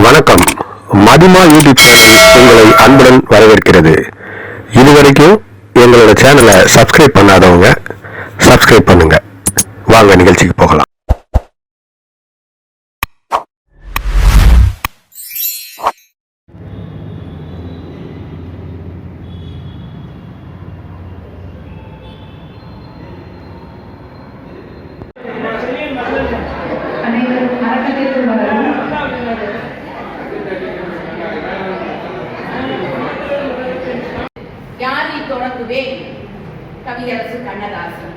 வணக்கம். மதிமா யூடியூப் உங்களை அன்புடன் வரவேற்கிறது. இதுவரைக்கும் எங்களோட சேனலை சப்ஸ்கிரைப் பண்ணாதவங்க சப்ஸ்கிரைப் பண்ணுங்க. வாங்க நிகழ்ச்சிக்கு போகலாம். யாரில் தொடங்குவேன்? கவியரசு கண்ணதாசன்.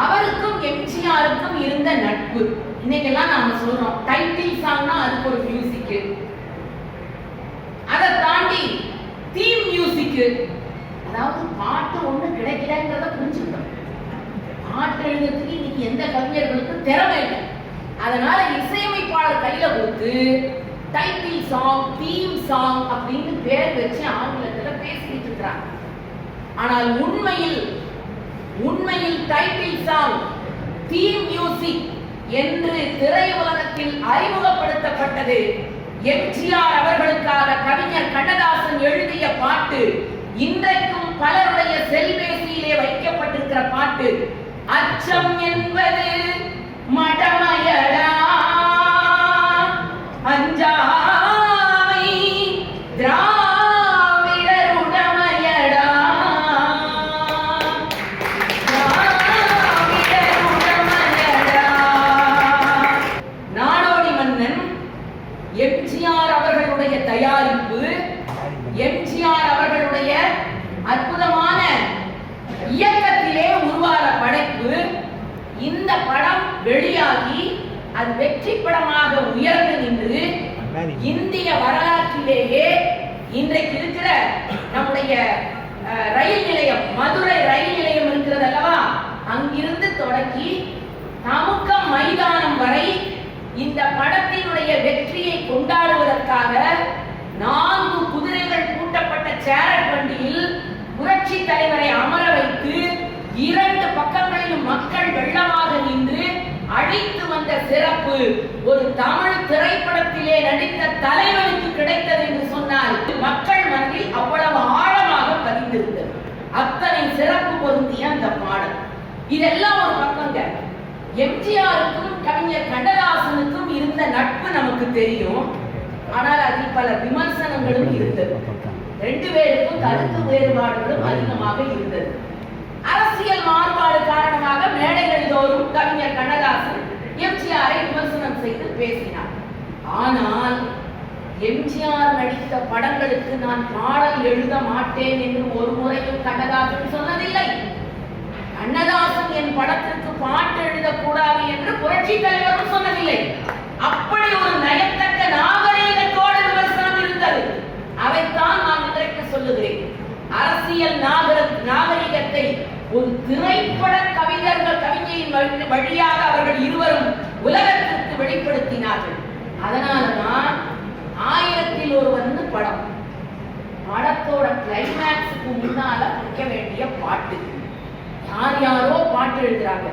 அவருக்கும் எம்ஜிஆருக்கும் இருந்த நட்பு இன்னைக்கெல்லாம் நாம சொல்றோம். டைட்டில் சாங்னா அதுக்கு ஒரு மியூசிக், அதை தாண்டி தீம் மியூசிக், அதாவது பாட்டு ஒண்ணு கிடைக்கிறத புரிஞ்சுக்கணும். பாட்டு எழுதுறதுக்கு இன்னைக்கு எந்த கவிஞர்களுக்கும் திறமை இல்லை. அதனால இசையமைப்பாளர் கையில கொடுத்து டைட்டில் சாங், தீம் சாங் அப்படின்னு பேர் வச்சு ஆங்கிலத்துல பேசிட்டு இருக்கிறாங்க. ஆனால் உண்மையில் டைட்டில் சாங், தீம் மியூசிக் என்று திரையுலகத்தில் அறிமுகப்படுத்தப்பட்டது எம்ஜிஆர் அவர்களுக்காக கவிஞர் கண்ணதாசன் எழுதிய பாட்டு. இன்றைக்கும் பலருடைய செல்பேசியிலே வைக்கப்பட்டிருக்கிற பாட்டு. அச்சம் என்பது மடமையடா, அஞ்சாமை திராவிடர் உடமையடா, திராவிடர் உடமையடா. நாடோடி மன்னன் எம்ஜிஆர் அவர்களுடைய தயாரிப்பு, எம்ஜிஆர் அவர்களுடைய அற்புதமான இயக்கத்திலே உருவான படைப்பு. இந்த படம் வெளியாகி அது வெற்றி படமாக உயர்ந்து நின்று இந்திய வரலாற்றிலேயே இன்றைக்கு இருக்கிற நம்முடைய ரயில் நிலையம், மதுரை ரயில் நிலையம் இருக்கிறது அல்லவா, அங்கிருந்து தொடங்கி தமுக்கம் மைதானம் வரை இந்த படத்தினுடைய வெற்றியை கொண்டாடுவதற்காக 4 குதிரைகள் பூட்டப்பட்ட சேரட் வண்டியில் புரட்சி தலைவரை அமர வைத்து 2 பக்கங்களிலும் மக்கள் வெள்ளமாக நின்று அழைத்து வந்த சிறப்பு ஒரு தமிழ் திரைப்படத்திலே நடித்த தலைவனுக்கு கிடைத்தது என்று சொன்னால் மக்கள் மனதில் அவ்வளவு ஆழமாக பதிந்திருந்தது. அத்தனை சிறப்பு பொருந்திய அந்த பாடல். இதெல்லாம் ஒரு பக்கங்க. எம்ஜிஆருக்கும் கவிஞர் கண்ணதாசனுக்கும் இருந்த நட்பு நமக்கு தெரியும். ஆனால் அதில் பல விமர்சனங்களும் இருந்தது. 2 பேருக்கும் கருத்து வேறுபாடுகளும் அதிகமாக இருந்தது. அரசியல் மாறுபாடு காரணமாக மேடைகள் தோறும் கவிஞர் கண்ணதாசன் எம்ஜிஆரை விமர்சனம் செய்து பேசினார். ஆனால் எம்ஜிஆர் நடித்த படங்களுக்கு நான் பாடல் எழுத மாட்டேன் என்று ஒரு முறையும் கண்ணதாசன் சொன்னதில்லை. கண்ணதாசன் என் படத்திற்கு பாட்டு எழுதக்கூடாது என்று புரட்சி தலைவரும் சொன்னதில்லை. அப்படி ஒரு நயத்தக்க நாகரீகத்தோடு விமர்சனம் இருந்தது. அதைத்தான் நான் இன்றைக்கு சொல்லுகிறேன். அரசியல் நாகரிகத்தை ஒரு திரைப்பட கவிஞரின் வழியாக அவர்கள் இருவரும் உலகத்திற்கு வெளிப்படுத்தினார்கள். அதனாலதான் 1000ல் ஒருவன் படம், படத்தோட கிளைமேக்ஸுக்கு முன்னால வைக்க வேண்டிய பாட்டு. யாரோ பாட்டு எழுதுறாங்க.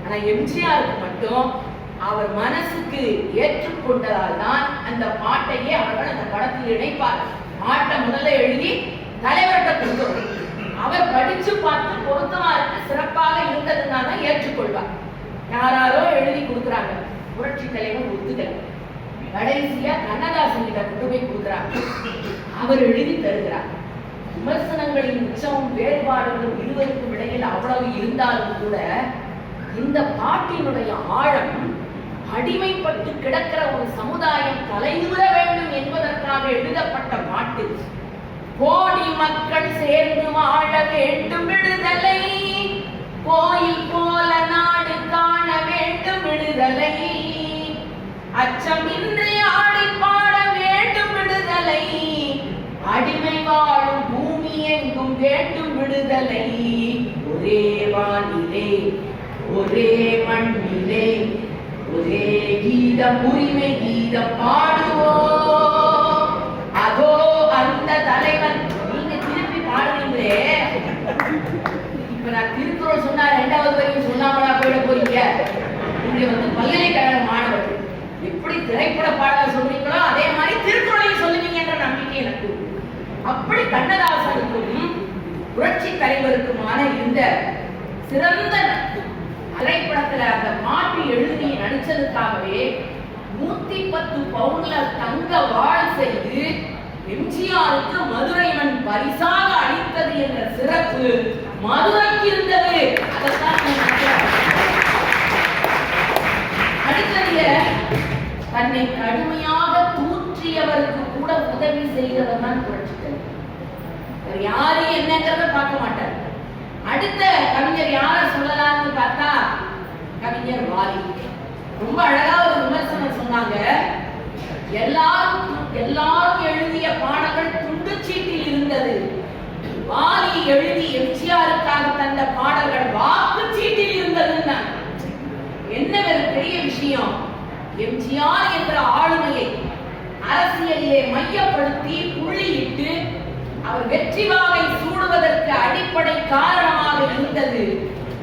ஆனா எம்ஜிஆருக்கு மட்டும் அவர் மனசுக்கு ஏற்றுக்கொண்டதால் தான் அந்த பாட்டையே அவர்கள் அந்த படத்தில் இணைப்பார். பாட்டை முதல்ல எழுதி தலைவர்கிட்ட கொடுத்தோம். அவர் படிச்சு பார்த்து பொருத்தமா இருக்கு, சிறப்பாக இருந்ததுன்னா தான் ஏற்றுக்கொள்வார். யாரோ எழுதி கொடுக்குறாங்க, புரட்சி தலைவர் ஒத்துக்கல. கடைசியா கண்ணதாசன் கிட்ட கொண்டு போய் கொடுக்குறாங்க, அவர் எழுதி தருகிறார். விமர்சனங்களின் உச்சமும் வேறுபாடுகளும் இருவருக்கும் இடையில் அவ்வளவு இருந்தாலும் கூட இந்த பாட்டினுடைய ஆழம், அடிமைப்பட்டு கிடக்கிற ஒரு சமுதாயம் தலைநிமிர வேண்டும் என்பதற்காக எழுதப்பட்ட பாட்டு. கோடி மக்கள் சேர்ந்து வாழ வேண்டும் விடுதலை, கோயில் போல நாடு காண வேண்டும் விடுதலை, அச்சமின்றி ஆடி பாட வேண்டும் விடுதலை, அடிமை வாழும் பூமி எங்கும் வேண்டும் விடுதலை, ஒரே வானிலே ஒரே மண்ணிலே ஒரே கீதம், உரிமை கீதம் பாடுவோம். அதோ அந்த தலைவன். நீங்க திருப்பி பாடுறீங்களே, இப்ப நான் திருக்குறள் சொன்னா 2வது வரைக்கும் சொல்லாமலா போயிட போறீங்க? இங்க பல்கலைக்கழக மாணவர்கள் எப்படி திரைப்பட பாடல சொல்றீங்க? அப்படி கண்ணதாசனுக்கும் புரட்சி தலைவருக்குமான இந்த சிறந்த திரைப்படத்துல அந்த பாட்டு எழுதி நடிச்சதுக்காகவே 110 பவுன்ல தங்க வாழ் செய்து எம்ஜிஆருக்கு மதுரை மண் பரிசாக அளித்தது என்ற சிறப்பு மதுரைக்கு இருந்தது. அடுத்தது தன்னை கடுமையாக தூற்றியவருக்கு கூட உதவி செய்தவர் தான் புரட்சி தலைவர். யாரு என்னங்கிறத பார்க்க மாட்டார். அடுத்த கவிஞர் யார சொல்லலாம்னு பார்த்தா கவிஞர் வாலி. ரொம்ப அழகா ஒரு விமர்சனம் சொன்னாங்க. எல்லாரும் எழுதிய பாடல்கள் துண்டுச்சீட்டில் இருந்தது. வாலி எழுதி எம்ஜிஆருக்காக தந்த பாடல்கள் வாக்குச்சீட்டில் இருந்ததுன்னா என்ன ஒரு பெரிய விஷயம். எம்ஜிஆர் என்ற ஆளுமையை அரசியலிலே மையப்படுத்தி புள்ளியிட்டு அவர் வெற்றி வாகை சூடுவதற்கு அடிப்படை காரணமாக இருந்தது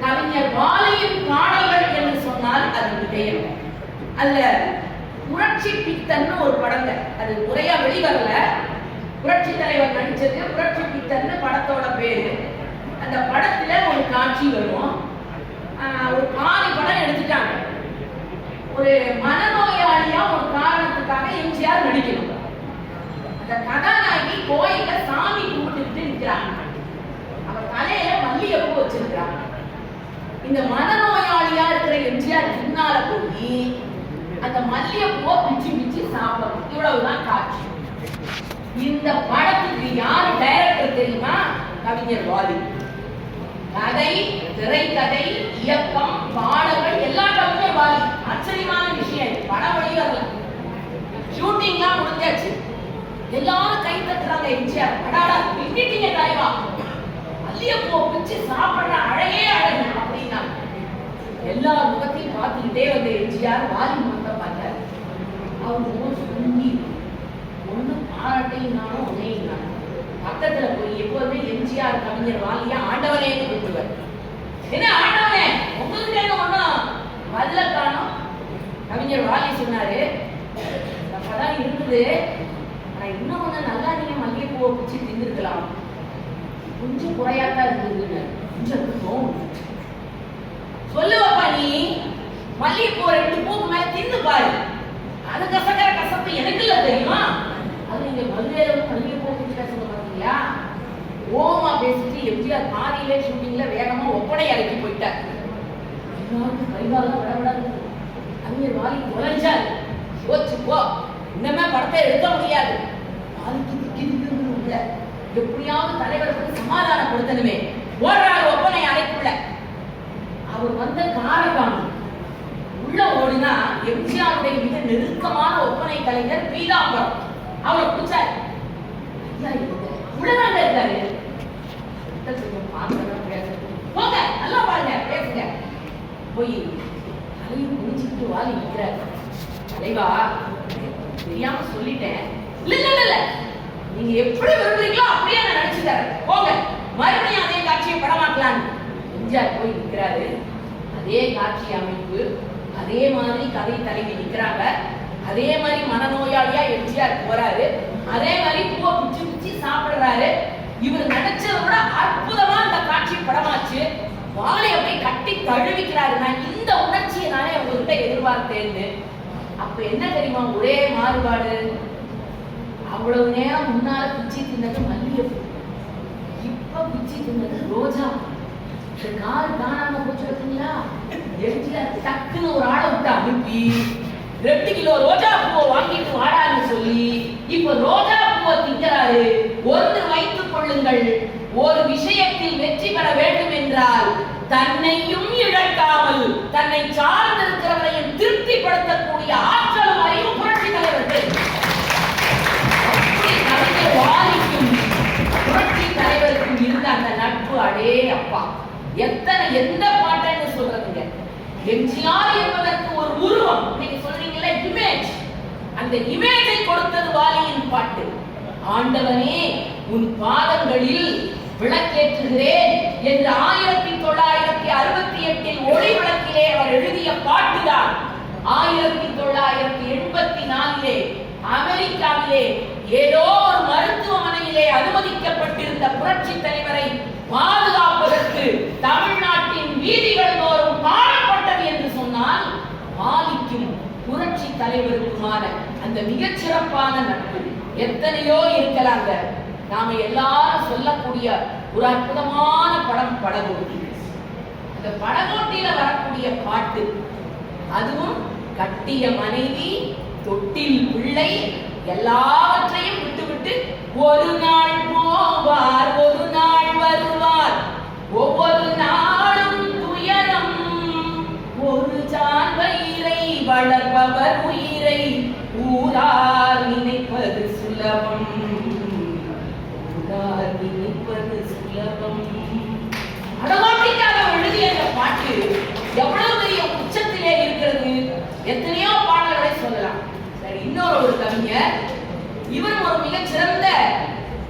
கவிஞர் வாலியின் பாடல்கள் என்று சொன்னால் அது விடயம். அதுல புரட்சி பித்தன்னு ஒரு படங்க, அது முறையா வெளிவரல, புரட்சி தலைவர் நடிச்சது. புரட்சி பித்தன்னு படத்தோட பேரு. அந்த படத்துல ஒரு காட்சி வரும். ஒரு பாதி படம் எடுத்துட்டாங்க. ஒரு மனநோயாளியா ஒரு காரணத்துக்காக எம்ஜிஆர் நடிக்கணும். அந்த கதாநாயகி கோயில சாமி கும்பிட்டு நிற்கிறாங்க. அவர் தலையில மல்லிகைப்பூ வச்சிருக்கிறாங்க. இந்த மனநோயாளியா இருக்கிற எம்ஜிஆர் முன்னால போய் அந்த மல்லிகைப்பூவை பிச்சு பிச்சு சாப்பிடணும். இவ்வளவுதான் காட்சி. இந்த படத்துக்கு யாரு டைரக்டர் தெரியுமா? கவிஞர் வாலி. கதை, திரைக்கதை, இயக்கம், பாடல்கள் எல்லா கவிஞர் வாலி. ஆச்சரியமான விஷயம். படம் வெளிவரல, ஷூட்டிங்லாம் முடிஞ்சாச்சு. எல்லாரும் கை தட்டுறாங்க. எம்ஜிஆர் அடாடா பின்னிட்டீங்க தலைவா, மல்லிகைப்பூ பிச்சு சாப்பிடுற அழகே அழகு அப்படின்னா எல்லா முகத்தையும் பார்த்துக்கிட்டே வந்த எம்ஜிஆர் வாலி முகத்தை பார்த்தார். அவர் முகம் சுண்டி ஒண்ணு பாராட்டையும் உனையினாலும் பக்கத்துல போய் எப்போதுமே எம்ஜிஆர் கவிஞர் வாலியா ஆண்டவனே கூப்பிடுவார். என்ன ஆண்டவனே உங்களுக்கு ஒண்ணும் பதில காணும். கவிஞர் வாலி சொன்னாரு, அப்பதான் இருந்தது, ஆனா இன்னும் கொஞ்சம் நல்லா நீங்க மல்லிகைப்பூவை பிச்சு தின்னுருக்கலாம், கொஞ்சம் குறையாத்தான் இருந்ததுன்னு கொஞ்சம் தோணும். சொல்லுவப்பா, நீ மல்லிகைப்பூ 2 பூக்கு மேல தின்னு பாரு, அது கசக்கிற கசப்பு எனக்கு இல்ல தெரியுமா? அது நீங்க மதுரையில மல்லிகைப்பூ பிச்சு கசங்க பாத்தீங்களா? ஓமா பேசிட்டு எம்ஜிஆர் பாதியிலே ஷூட்டிங்ல வேகமா ஒப்பனை இறக்கி போயிட்டார். எல்லாருக்கும் கைகாலம் விடவிட கவிஞர் வாலி உழைஞ்சாரு. யோசிச்சு போ, இன்னமே படத்தை எடுக்க முடியாது. எப்படியாவது தலைவருக்கு சமாதானப்படுத்தணுமே. ஓடுறாரு ஒப்பனை அறைக்குள்ள. அவர் வந்த காரணம் உள்ள ஓடினா எம்ஜிஆருடைய மிக நெருக்கமான ஒப்பனை கலைஞர் பீதாம்பரம். அவரை பிடிச்சாரு. உள்ளதாங்க இருக்காரு. போங்க, நல்லா பாருங்க, பேசுங்க. போய் தலையை குடிச்சுக்கிட்டு வாலி நிற்கிறாரு. தலைவா, தெரியாம சொல்லிட்டேன். இல்ல நீங்க எப்படி விரும்புறீங்களோ அப்படியே நான் நடிச்சு தரேன், போங்க. மறுபடியும் அதே காட்சியை படமாக்கலாம். எம்ஜிஆர் போய் நிற்கிறாரு. அதே காட்சி அமைப்பு, அதே மாதிரி கதை தலைவி நிற்கிறாங்க. அதே மாதிரி மனநோயாளியா எம்ஜிஆர் போறாரு. அதே மாதிரி பூவை பிச்சு பிச்சு சாப்பிடுறாரு. இவர் நடிச்சதை விட அற்புதமா அந்த காட்சி படமாச்சு. வாழை அப்படியே கட்டி தழுவிக்கிறாரு. நான் இந்த உணர்ச்சியை நானே உங்ககிட்ட எதிர்பார்த்தேன்னு. அப்ப என்ன தெரியுமா ஒரே மாறுபாடு? அவ்வளவு நேரம் முன்னால பிச்சு தின்னது மல்லிகைப்பூ, இப்ப பிச்சு தின்னது ரோஜா. கால் காணாம போச்சு பார்த்தீங்களா? எம்ஜிஆர் டக்குன்னு ஒரு ஆளை விட்டு அனுப்பி 2 கிலோ ரோஜா பூவை வாங்கிட்டு வாடான்னு சொல்லி இப்ப ரோஜா பூவை திங்கிறாரு. ஒன்று வைத்துக் கொள்ளுங்கள், ஒரு விஷயத்தில் வெற்றி பெற வேண்டும் என்றால் தன்னையும் இழக்காமல் தன்னை சார்ந்திருக்கிறவரையும் திருப்திப்படுத்தக்கூடிய ஆற்றலும் அறிவும் புரட்சி தலைவர்கள். கவிஞர் வாலிக்கும் புரட்சி தலைவருக்கும் இருந்த அந்த நட்பு, அடே அப்பா, எந்த பாட்டுன்னு சொல்றதுங்க. எம்ஜிஆர் என்பதற்கு ஒரு உருவம், நீங்க சொல்றீங்களே இமேஜ், அந்த இமேஜை கொடுத்தது வாலியின் பாட்டு. ஆண்டவனே உன் பாதங்களில் விளக்கேற்றுகிறேன் என்று 1968 ஒளி விளக்கிலே அவர் எழுதிய பாட்டுதான் 1984 அமெரிக்காவிலே ஏதோ ஒரு மருத்துவமனையிலே அனுமதி புரட்சி தலைவரை பாதுகாப்பதற்கு தமிழ்நாட்டின் வீதிகள் தோறும் பாடப்பட்டது என்று சொன்னால் பாலிக்கும் புரட்சி தலைவருக்குமான அந்த மிகச்சிறப்பான நட்பு எத்தனையோ இருக்கலாங்க. நாம எல்லாரும் சொல்லக்கூடிய ஒரு அற்புதமான படம் படகோட்டி. அந்த படகோட்டியில வரக்கூடிய பாட்டு, அதுவும் கட்டிய மனைவி, தொட்டில் பிள்ளை எல்லாவற்றையும் விட்டுவிட்டு ஒரு நாள் போவார் ஒரு நாள் வருவார், ஒவ்வொரு நாளும் துயரம், ஒரு ஜான் வயிறை வளர்ப்பவர் உயிரை ஊரார் நினைப்பது சுலபம், ஊரார் நினைப்பது சுலபம். படகோட்டிக்காக எழுதிய அந்த பாட்டு எவ்வளவு பெரிய உச்சத்திலே இருக்கிறது. எத்தனையோ பாடல்களை சொல்லலாம். சரி, இன்னொரு கவிஞர், இவர் ஒரு மிகச் சிறந்த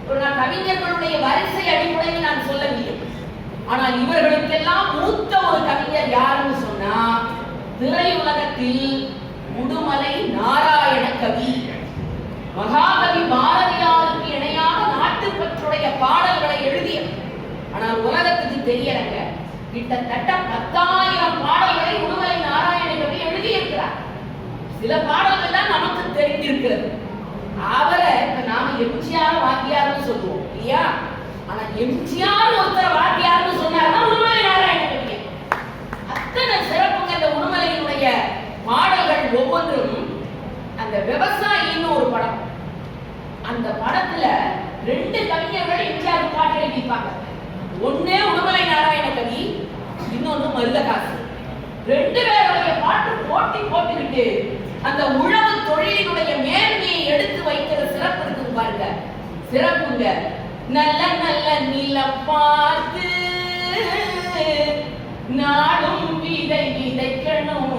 ஒரு கவிஞர்களுடைய வரிசை அடிப்படையில் நான் சொல்லவில்லை. ஆனால் இவர்களுக்கெல்லாம் மூத்த ஒரு கவிஞர் யாருன்னு சொன்னா திரையுலகத்தில் உடுமலை நாராயண கவி. மகாகவி பாரதியாருக்கு இணையாக நாட்டுப்பற்றுடைய பாடல்களை எழுதிய, ஆனால் உலகத்துக்கு தெரியலங்க, கிட்டத்தட்ட 10,000 பாடல்களை உடுமலை நாராயண கவி எழுதியிருக்கிறார். சில பாடல்கள் தான் நமக்கு தெரிந்திருக்கிறது. அவரை நாம எம்ஜிஆர் வாத்தியார்னு சொல்லுவோம் இல்லையா? ஆனா எம்ஜிஆர் ஒருத்தர் வாத்தியார்னு சொன்னார்னா உடுமலை நாராயண கவி. அத்தனை சிறப்புங்க இந்த உடுமலையினுடைய பாடல்கள் ஒவ்வொன்றும். அந்த விவசாயின்னு ஒரு படம், அந்த படத்துல 2 கவிஞர்கள் எம்ஜிஆர் பாட்டு எழுதிப்பாங்க. ஒண்ணே உடுமலை நாராயண கவி, இன்னொன்னு மருதகாசி. 2 பேருடைய பாட்டு போட்டி போட்டுக்கிட்டு அந்த உழவு தொழிலினுடைய மேன்மையை எடுத்து வைக்கிற சிறப்பு இருக்குது பாருங்க. சிறப்புங்க. நல்ல நல்ல நிலம் பார்த்து நாடும் விதை விதைக்கணும்,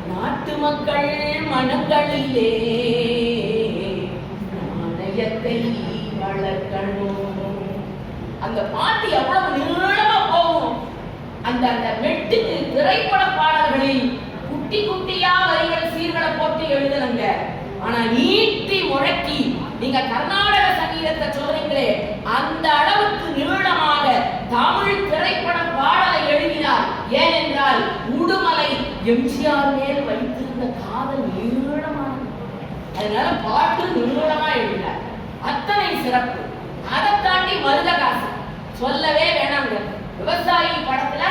நாட்டு மக்கள் மனங்களிலே நாணயத்தை வளர்க்கணும். அந்த பாட்டு எவ்வளவு நீளமா போகும். அந்த மெட்டுக்கு திரைப்பட பாடல்களில் குட்டி குட்டியா வரிகள் சீர்களை போட்டு எழுதுனங்க. ஆனா நீட்டி முழக்கி நீங்க கர்நாடக சங்கீதத்தை சொல்றீங்களே, அந்த அளவுக்கு நீளமாக தமிழ் திரைப்பட பாடலை எழுதினார். ஏனென்றால் உடுமலை எம்ஜிஆர் மேல் வைத்திருந்த காதல் நீளமானது. அதனால பாட்டு நீளமா எழுதினார். அத்தனை சிறப்பு. அதை தாண்டி மருதகாசி சொல்லவே வேணாங்க. விவசாயி படத்துல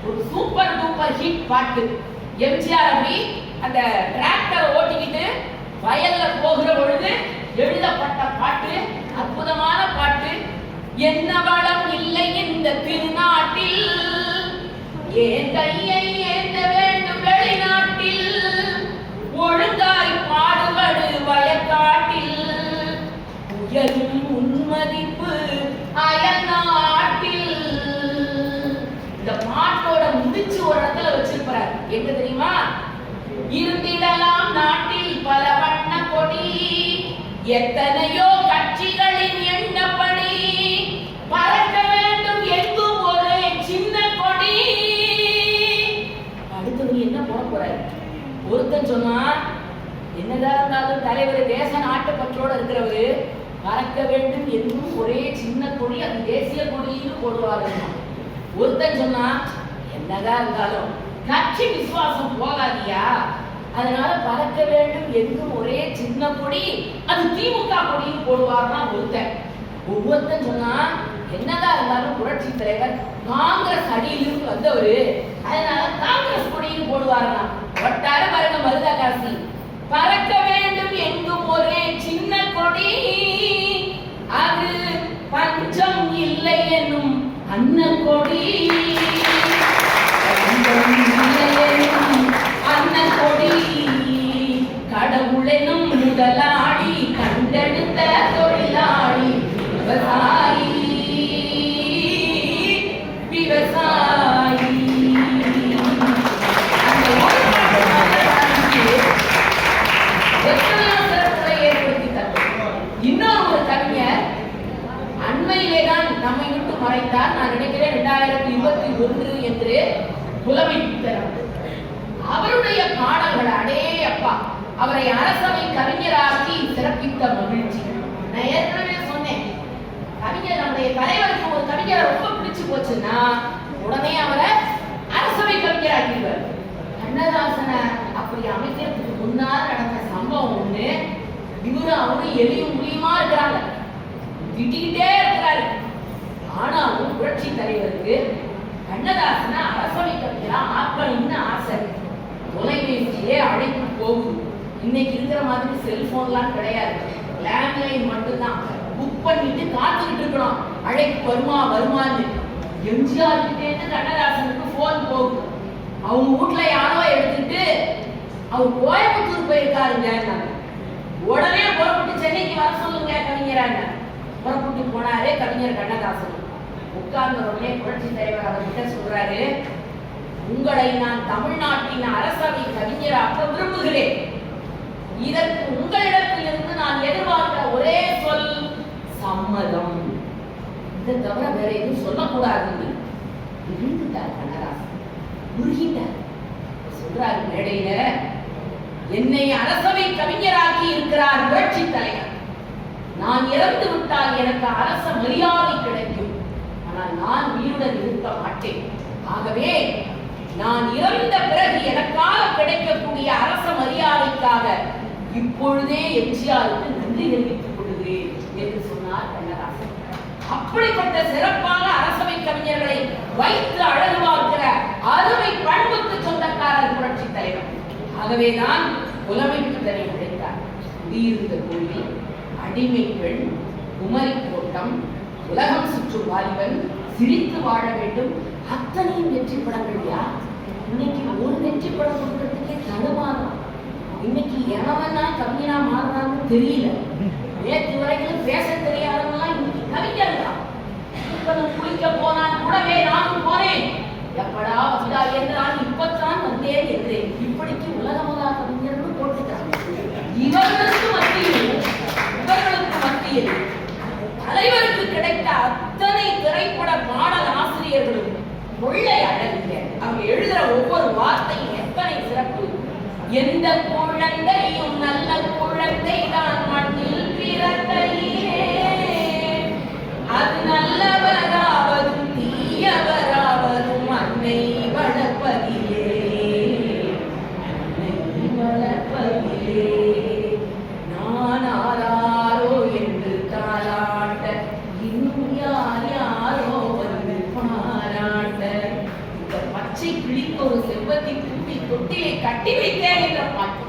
ஒரு சூப்பர் டூப்பர் ஹிட் பாட்டு. எம்ஜிஆர் அப்படி அந்த டிராக்டர் ஓட்டிக்கிட்டு வயல்ல போகிற பொழுது எழுதப்பட்ட பாட்டு, அற்புதமான பாட்டு. என்ன வளம் இல்லை இந்த திருநாட்டில், ஏன் கையை ஏந்த வேண்டும் வெளிநாட்டில், ஒழுங்காய் பாடுபடு வயக்காட்டில், உயரும் உன்மதிப்பு அயல் நாட்டில். இந்த பாட்டோட முடிச்சு ஒரு இடத்துல வச்சிருப்பார். எங்க தெரியுமா? இருந்திடலாம் நாட்டில் பல வண்ண கொடி, எத்தனையோ கட்சிகளின் எண்ணப்படி, பறக்க வேண்டும் எங்கும் ஒரு சின்ன கொடி. அடுத்தது என்ன போட போறாரு? ஒருத்தன் சொன்னா, என்னதான் இருந்தாலும் தலைவர் தேச நாட்டு பற்றோட இருக்கிறவரு பறக்க வேண்டும் எங்கும் ஒரே சின்ன கொடி, அது தேசிய கொடின்னு போடுவாரு. ஒருத்தன் சொன்னா, என்னதான் இருந்தாலும் கட்சி விசுவாசம் போகாதியா, அதனால பறக்க வேண்டும் எங்கும் ஒரே சின்ன கொடி, அது திமுக கொடின்னு போடுவார்னா ஒருத்தன். ஒவ்வொருத்தன் சொன்னா, என்னதான் இருந்தாலும் புரட்சி தலைவர் காங்கிரஸ் அடியிலிருந்து வந்தவரு, அதனால காங்கிரஸ் கொடின்னு போடுவாருன்னா. ஒட்டார பாருங்க மருதகாசி. பறக்க வேண்டும் எங்கும் ஒரே சின்ன கொடி, அது பஞ்சம் இல்லை என்னும் அன்ன கொடி, அன்ன கொடி, கடவுளெனும் முதலாளி கண்டெடுத்த தொழிலாளி விவசாயி, விவசாயி. எத்தனையோ சிறப்புகளை ஏற்படுத்தி தரும். இன்னொரு ஒரு கவிஞர் அண்மையிலேதான் நம்மை விட்டு மறைத்தார். நான் நினைக்கிறேன் 2021 என்று புலமை புத்தர். அவருடைய பாடல்கள் அடே அப்பா, அவரை அரசவை கவிஞராக்கி சிறப்பித்த மகிழ்ச்சி. நான் ஏற்கனவே சொன்னேன், கவிஞர் நம்முடைய தலைவருக்கு ஒரு கவிஞரை ரொம்ப பிடிச்சு போச்சுன்னா உடனே அவரை அரசவை கவிஞராக்கிடுவார். கண்ணதாசனை அப்படி அமைக்கிறதுக்கு முன்னால் நடந்த சம்பவம் ஒண்ணு. இவரு அவரும் எளியும் முடியுமா இருக்கிறாங்க, திட்டிக்கிட்டே இருக்கிறாரு. ஆனாலும் புரட்சி தலைவருக்கு கண்ணதாசனை அரசவை கவிஞரா ஆக்கணும்னு ஆசை. தொலைபேசியே அழைப்பு போகுது. இன்னைக்கு இருக்கிற மாதிரி செல்போன்லாம் கிடையாது, லேண்ட்லைன் மட்டும்தான். புக் பண்ணிட்டு காத்துக்கிட்டு இருக்கணும், அழைப்பு வருமான்னு. எம்ஜிஆர் கிட்டே கண்ணதாசனுக்கு போன் போகுது. அவங்க வீட்டுல யாரோ எடுத்துட்டு அவர் கோயம்புத்தூர் போயிருக்காருங்க. உடனே புறப்பட்டு சென்னைக்கு வர சொல்லுங்க கவிஞராங்க. புறப்பட்டு போனாரு கவிஞர் கண்ணதாசன். உட்கார்ந்த உடனே புரட்சி தலைவர் அவர்கிட்ட சொல்றாரு, உங்களை நான் தமிழ்நாட்டின் அரசவை கவிஞராக விரும்புகிறேன். இதற்கு உங்களிடத்திலிருந்து நான் எதிர்பார்க்கிற ஒரே சொல் சம்மதம். இதை தவிர வேற எதுவும் சொல்லக்கூடாது. இருந்துட்டார் கண்ணதாசன், உருகிட்டார். சொல்றாரு மேடையில, என்னை அரசவை கவிஞராக்கி இருக்கிறார் புரட்சி தலைவர். நான் இறந்து விட்டால் எனக்கு அரச மரியாதை கிடைக்கும், ஆனால் நான் உயிருடன் இருக்க மாட்டேன். ஆகவே நான் இறந்த பிறகு எனக்காக கிடைக்கக்கூடிய அரச மரியாதைக்காக இப்பொழுதே எம்ஜிஆருக்கு நன்றி தெரிவித்துக் கொள்கிறேன் என்று சொன்னார் கண்ணதாசன். அப்படிப்பட்ட சிறப்பான அரசவை கவிஞர்களை வைத்து அழகு பார்க்கிற அருமை பண்புக்கு சொந்தக்காரர் புரட்சி தலைவர். ஆகவேதான் புலமைக்கு தன்னை உழைத்தார். குடியிருந்த கோயில், அடிமை பெண், குமரி கோட்டம், உலகம் சுற்றும் வாலிபன், சிரித்து வாழ வேண்டும், அத்தனையும் வெற்றி படங்கள். யார் இன்னைக்கு ஒரு வெற்றி படம் கொடுக்கறதுக்கே தடுமாறும். இன்னைக்கு எவனா கவிஞனா மாறுறான்னு தெரியல. நேற்று வரைக்கும் பேச தெரியாதவங்களாம் இன்னைக்கு கவிஞர் தான். குளிக்க போனான் கூடவே நானும் போனேன், எப்படா வந்தா என்றான், இப்பத்தான் வந்தேன் என்றேன். இப்படிக்கு உலகமலா கவிஞர்னு போட்டுக்கிறாங்க. இவர்களுக்கு மத்தியில் தலைவருக்கு கிடைத்த அத்தனை திரைப்பட பாடல் ஆசிரியர்களும் கொள்ளை அழகுங்க. அவங்க எழுதுற ஒவ்வொரு வார்த்தையும் எத்தனை சிறப்பு. எந்த குழந்தையும் நல்ல குழந்தை தான் மண்ணில் பிறந்தையே, அது நல்லவராவதும் தீயவராவதும் அன்னை வளர்ப்பதிலே, நான் ஆராரோ என்று தாளாட்ட இன்னும் யாரோ வந்து பாராட்ட. இந்த பச்சை கிளிக்கு ஒரு செவ்வத்தி பூட்டி தொட்டிலை கட்டி வைத்தேன் என்ற பாட்டு,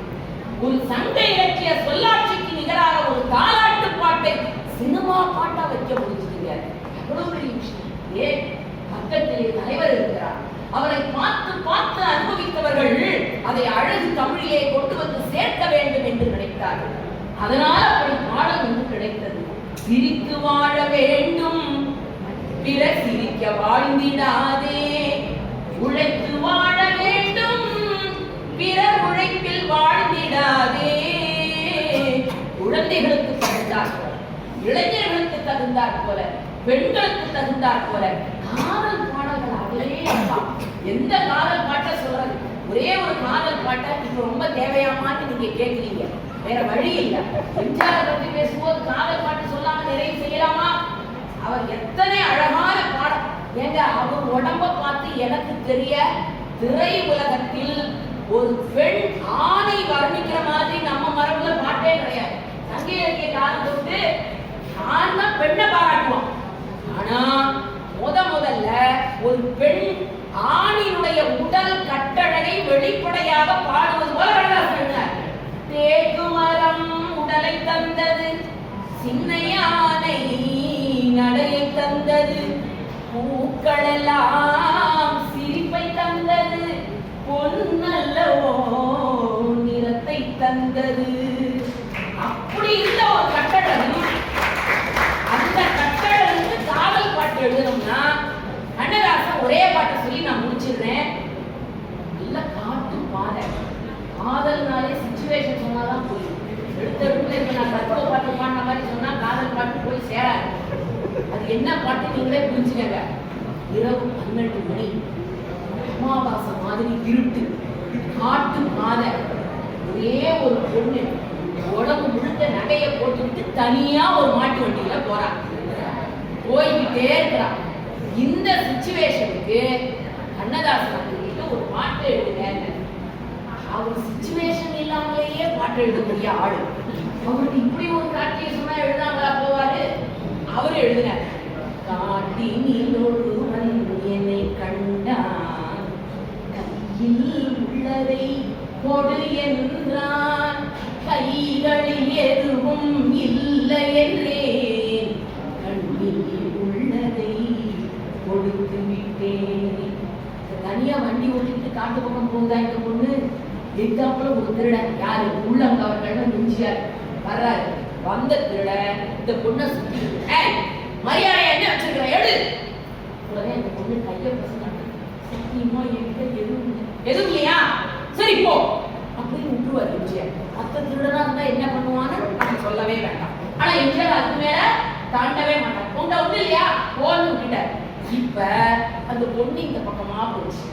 ஒரு சங்க இலக்கிய சொல்லாட்சிக்கு நிகராக ஒரு தாலாட்டு பாட்டை சினிமா பாட்டா வைக்க முடிச்சுதுங்க. எவ்வளவு பெரிய விஷயம். ஏன் பக்கத்திலே தலைவர் இருக்கிறார், அவரை பார்த்து பார்த்து அனுபவித்தவர்கள் அதை அழகு தமிழிலே கொண்டு வந்து சேர்க்க வேண்டும் என்று நினைத்தார்கள். அதனால் அப்படி பாடல் ஒன்று கிடைத்தது. சிரித்து வாழ வேண்டும், பிற சிரிக்க வாழ்ந்திடாதே, உழைத்து வாழ வேண்டும், பிறர் உழைப்பில் வாழ்ந்திடாதே. குழந்தைகளுக்கு தகுந்தார் போல, இளைஞர்களுக்கு தகுந்தார் போல, பெண்களுக்கு தகுந்தார் போல காதல் பாடல்கள் அதிலே எந்த காதல் பாட்டை சொல்றது. ஒரே ஒரு காதல் பாட்டை இப்ப ரொம்ப தேவையாமான்னு நீங்க கேட்கிறீங்க, வேற வழி இல்லை. எம்ஜிஆர் பற்றி பேசும்போது காதல் பாட்டு சொல்லாம நிறைய செய்யலாமா? அவர் எத்தனை அழகான பாடம் ஏங்க. அவர் உடம்ப பார்த்து எனக்கு தெரிய திரை உலகத்தில் ஒரு பெண் ஆணை வர்ணிக்கிற மாதிரி நம்ம மரபுல பாட்டே கிடையாது. சங்க இலக்கிய காலம் தொட்டு ஆண் தான் பெண்ணை பாராட்டுவோம். ஆனா முதல்ல ஒரு பெண் ஆணினுடைய உடல் கட்டழகை வெளிப்படையாக பாடுவது போல சொன்னார். தேகுமரம் உடலை தந்தது, சின்ன யானை நடையை தந்தது, பூக்களெல்லாம் சிரிப்பை தந்தது, பொன்னல்லவோ நிறத்தை தந்தது. அப்படி இருந்த ஒரு கட்டழகு, அந்த கட்டழகுக்கு காதல் பாட்டு எழுதணும்னா கண்ணதாசன் ஒரே பாட்டை சொல்லி நான் முடிச்சிடுறேன். நல்ல காட்டு பாதை, காதல்னாலே சிச்சுவேஷன் சொன்னாதான் போயிடும். எடுத்த இப்ப நான் தத்துவ பாட்டு பாடின மாதிரி சொன்னா காதல் பாட்டு போய் சேராது. அது என்ன பாட்டு நீங்களே புரிஞ்சுக்கங்க. இரவு 12 மணி, அமாவாசை மாதிரி இருட்டு, காட்டு பாதை, ஒரே ஒரு பொண்ணு உடம்பு முழுக்க நகையை போட்டுக்கிட்டு தனியா ஒரு மாட்டு வண்டியில போறாங்க. போய்கிட்டே இருக்கிறான். இந்த சிச்சுவேஷனுக்கு கண்ணதாசன் கிட்ட ஒரு பாட்டு எழுதுங்க. அவர் சிச்சுவேஷன் இல்லாமலேயே பாட்டு எழுதக்கூடிய ஆளு. அவருக்கு இப்படி ஒரு காட்சியை சொன்னா எழுதாங்களா போவாரு? அவரு எழுதினார். காட்டினில் ஒருவன் என்னை கண்டான், கையில் உள்ளதை கொடு என்றான், கைகளில் எதுவும் இல்லை என்றேன், கண்ணில் உள்ளதை கொடுத்து விட்டேன். தனியா வண்டி ஓட்டிட்டு காட்டு பக்கம் போகுதா இந்த பொண்ணு. எக்ஸாம்பிள் ஒரு திருடன், யாரு? உள்ளங்கவர்கள் எம்ஜிஆர் வர்றாரு. வந்த திருடன் இந்த பொண்ணை சுத்தி, மரியாதை என்ன வச்சிருக்கிற எடு. உடனே அந்த பொண்ணு கையை பசங்க, சத்தியமா என்கிட்ட எதுவும் இல்லையா, சரி போ அப்படின்னு விட்டுருவார் எம்ஜிஆர். மற்ற திருடனா இருந்தா என்ன பண்ணுவான்னு சொல்லவே வேண்டாம். ஆனா எம்ஜிஆர் அதுக்கு மேல தாண்டவே மாட்டார். உண்டா ஒண்ணு இல்லையா, போன்னு விட்டுட்டார். இப்ப அந்த பொண்ணு இந்த பக்கமா போச்சு,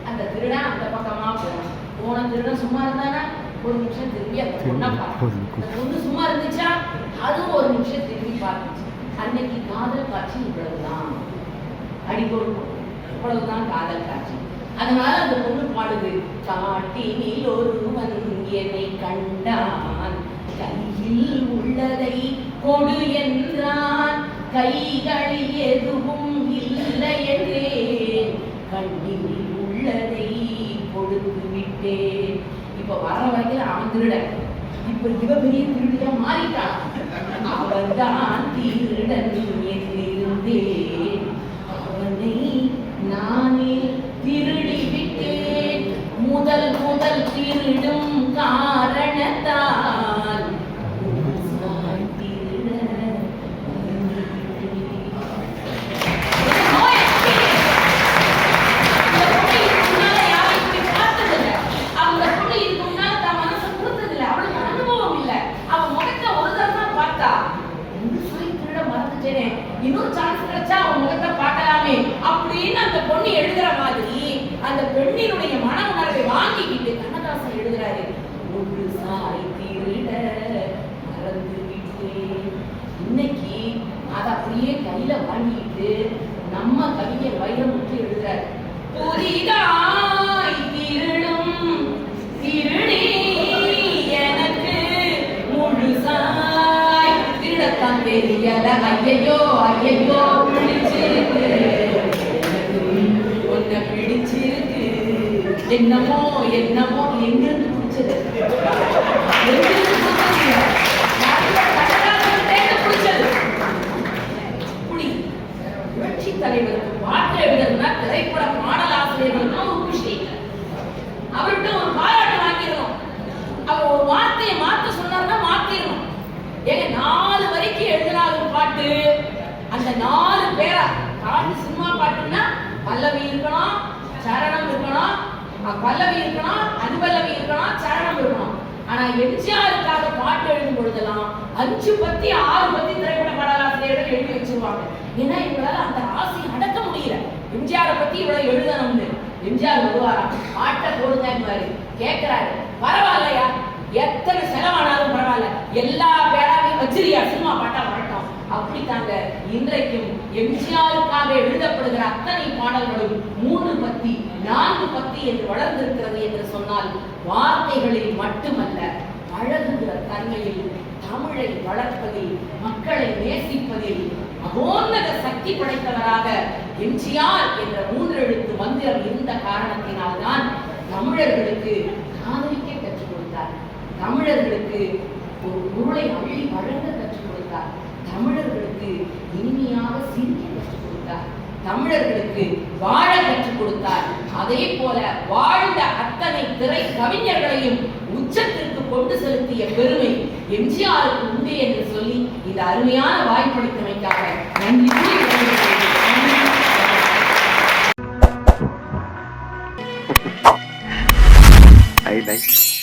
அந்த திருடன் அந்த பக்கமா போனான். போன திருடன் சும்மா இருந்தானா ஒரு நிமிஷம் திரும்பி அந்த பொண்ணை பார்த்து, அந்த பொண்ணு சும்மா இருந்துச்சா அதுவும் ஒரு நிமிஷம் திரும்பி பார்த்துச்சு. அன்னைக்கு காதல் காட்சி இவ்வளவுதான், அடிக்கோடு இவ்வளவுதான் காதல் காட்சி. அதனால அந்த பொண்ணு பாடுது, காட்டினில் ஒருவன் என்னை கண்டான், கையில் உள்ளதை கொடு என்றான், கைகளில் எதுவும் இல்லை என்றேன், கண்ணில் உள்ளதை கொடுத்து விட்டேன். இப்ப வர வரைக்கும் அவன் திருடன், இப்ப இவ பெரிய திருடியா மாறிட்டான். அவன்தான் திருடன் என்றிருந்தேன், அவனை நானே திருடி விட்டேன், முதல் திருடும் காரணத்தால் இன்னொரு சான்ஸ் கிடைச்சா அவன் முகத்தை பார்க்கலாமே அப்படின்னு அந்த பொண்ணு எழுதுற மாதிரி அந்த பெண்ணினுடைய மன உணர்வை வாங்கிக்கிட்டு கண்ணதாசன் எழுதுறாரு. ஒரு சாய் திருட மறந்து விட்டேன். இன்னைக்கு அதை அப்படியே கையில வாங்கிட்டு நம்ம கவிஞர் வைரமுத்து எழுதுறாரு. புதிதாய் திருடும் திருடி எனக்கு முழுசாய் திருடத்தான் தெரியல, ஐயையோ ஐயையோ பிடிச்சிருக்கு, ஒன்ன பிடிச்சிருக்கு, என்னமோ என்னமோ எங்கிருந்து பிடிச்சது, புரட்சி தலைவருக்கு பாட்டு எழுதுறதுனா திரைப்பட பாடல் ஆசிரியர்கள் ஒரு குஷி. அவர்கிட்ட ஒரு பாராட்டு வாங்கிடணும். அவர் ஒரு வார்த்தையை மாத்த சொன்னார்னா மாத்திடணும். ஏங்க 4 வரைக்கும் எழுதினாலும் பாட்டு, அந்த 4 பேரா பாட்டு சினிமா பாட்டுன்னா பல்லவி இருக்கணும், சரணம் இருக்கணும், பல்லவி இருக்கணும், அனுபல்லவி இருக்கணும், சரணம் இருக்கணும். ஆனா எம்ஜிஆருக்காக பாட்டு எழுதும் பொழுதெல்லாம் 5 பத்தி 6 பத்தி திரைப்பட பாடலாசிரியர்கள் எழுதி வச்சிருவாங்க. ஏன்னா இவங்களால அந்த ஆசையை அடக்க முடியல. எம்ஜிஆரை பத்தி இவ்வளவு எழுதணும்னு. எம்ஜிஆர் வருவாரா, பாட்டை போடுங்க கேட்கிறாரு, பரவாயில்லையா எத்தனை செலவானாலும் பரவாயில்ல, எல்லா பேராவையும் வச்சிரியா சினிமா பாட்டா வரட்டும். அப்படித்தாங்க இன்றைக்கும் எம்ஜிஆருக்காக எழுதப்படுகிற அத்தனை பாடல்களும் 3 பத்தி 4 பத்தி என்று வளர்ந்திருக்கிறது என்று சொன்னால் வார்த்தைகளில் மட்டுமல்ல, பழகுகிற தன்மையில், தமிழை வளர்ப்பதில், மக்களை நேசிப்பதில் மகோன்னத சக்தி படைத்தவராக எம்ஜிஆர் என்ற 3 எழுத்து மந்திரம் இருந்த காரணத்தினால்தான் தமிழர்களுக்கு காதலிக்க கற்றுக் கொடுத்தார், தமிழர்களுக்கு ஒரு பொருளை அள்ளி வழங்க கற்றுக் கொடுத்தார், தமிழர்களுக்கு இனிமையாக சிரிக்க கற்றுக் கொடுத்தார், தமிழர்களுக்கு வாழ கற்றுக் கொடுத்தார். அதே போல வாழ்ந்த அத்தனை திரை கவிஞர்களையும் உச்சத்திற்கு கொண்டு செலுத்திய பெருமை எம்ஜிஆருக்கு உண்டு என்று சொல்லி இந்த அருமையான வாய்ப்பளித்தமைக்காக நன்றி. I like